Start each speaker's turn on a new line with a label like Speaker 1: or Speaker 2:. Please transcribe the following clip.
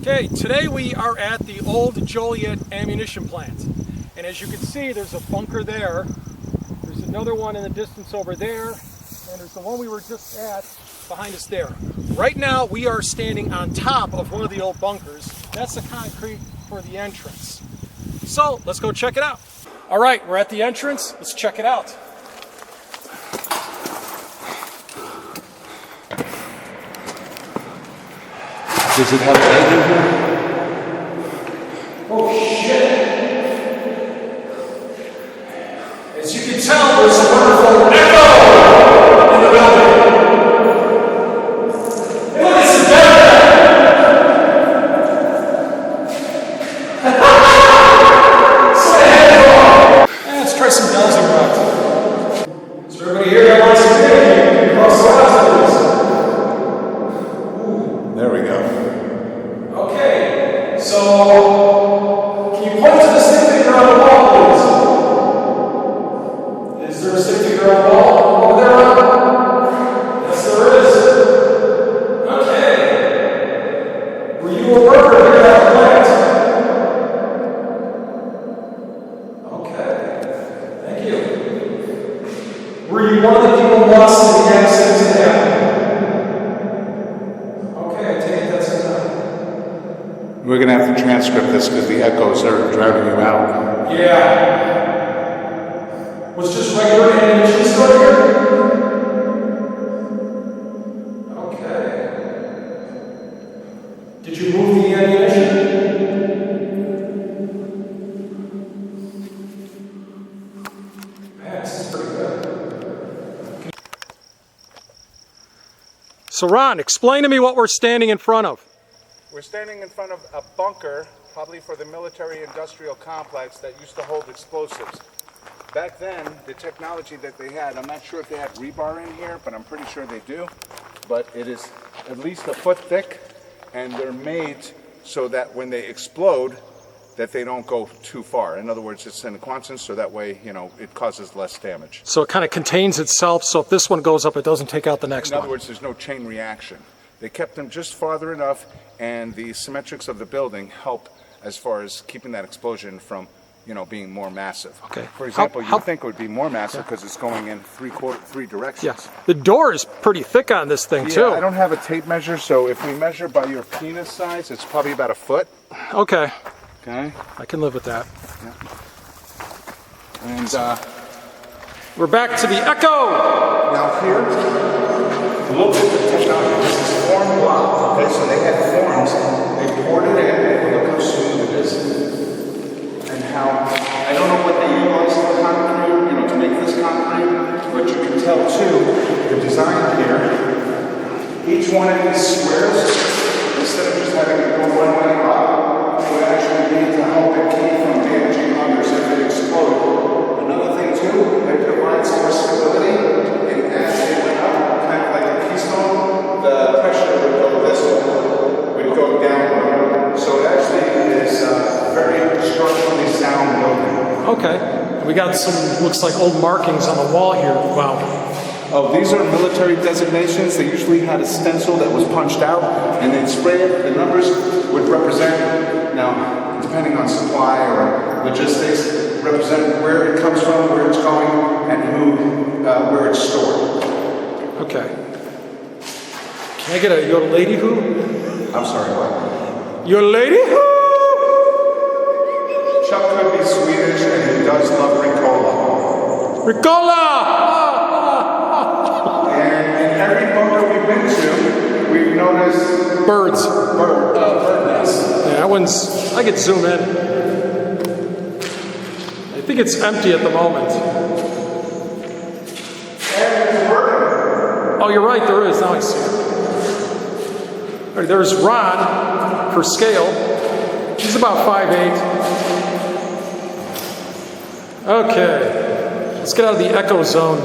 Speaker 1: Okay, today we are at the old Joliet ammunition plant. And as you can see, there's a bunker there. There's another one in the distance over there. And there's the one we were just at behind us there. Right now, we are standing on top of one of the old bunkers. That's the concrete for the entrance. So, let's go check it out. All right, we're at the entrance. Let's check it out.
Speaker 2: Does it have egg in here?
Speaker 1: Oh shit! As you can tell, there's a wonderful echo in the building. Hey, look, it's a dead Let's try some dowsing rods. Is there everybody here that wants to do it? Cross the house,
Speaker 2: There we go.
Speaker 1: Okay, so can you point to the stick figure on the wall, please? Is there a stick figure on the wall over there, Ron? Yes, there is. Okay. Were you a worker here at the plant? Okay. Thank you. Were you one of the people lost in the accident today?
Speaker 2: We're going to have to transcript this because the echoes are driving you out.
Speaker 1: Yeah. Was just regular ammunition store here? Okay. Did you move the ammunition? Man, this is pretty good. So Ron, explain to me what we're standing in front of.
Speaker 2: We're standing in front of a bunker, probably for the military-industrial complex that used to hold explosives. Back then, the technology that they had, I'm not sure if they had rebar in here, but I'm pretty sure they do. But it is at least a foot thick, and they're made so that when they explode, that they don't go too far. In other words, it's in a constant, so that way, you know, it causes less damage.
Speaker 1: So it kind of contains itself, so if this one goes up, it doesn't take out the next one.
Speaker 2: In other words, there's no chain reaction. They kept them just farther enough, and the symmetrics of the building help as far as keeping that explosion from, you know, being more massive.
Speaker 1: Okay.
Speaker 2: For example, you think it would be more massive because it's going in three directions.
Speaker 1: Yes. The door is pretty thick on this thing, too.
Speaker 2: I don't have a tape measure, so if we measure by your penis size, it's probably about a foot.
Speaker 1: Okay.
Speaker 2: Okay.
Speaker 1: I can live with that.
Speaker 2: Yeah. And
Speaker 1: we're back to the echo.
Speaker 2: Now here, look at the technology. This is form block. Okay, so they had forms. They poured it in, and look how smooth it is. And how, I don't know what they utilized for concrete, you know, to make this concrete, but you can tell too, the design here, each one of these squares, instead of just having it go one way up, would actually be to help it keep from damaging others if it exploded. Another thing too, it provides more stability, and as it went up, kind of like a keystone, the pressure would go this way, would go downward. So it actually is a very structurally sound building.
Speaker 1: Okay. We got some, looks like old markings on the wall here. Wow.
Speaker 2: Oh, these are military designations. They usually had a stencil that was punched out, and they'd spray it. The numbers would represent, now, depending on supply or logistics, represent where it comes from, where it's going, and where it's stored.
Speaker 1: Okay. Can I get a your lady who?
Speaker 2: I'm sorry, what?
Speaker 1: Your lady who?
Speaker 2: Chuck could be Swedish, and he does love Ricola.
Speaker 1: Ricola!
Speaker 2: And in every bunker we've been to, we've noticed
Speaker 1: bird
Speaker 2: nests.
Speaker 1: Yeah, that one's, I could zoom in. I think it's empty at the moment.
Speaker 2: And it's working.
Speaker 1: Oh, you're right, there is. Now I see it. All right, there's Ron for scale. He's about 5'8". Okay. Let's get out of the echo zone.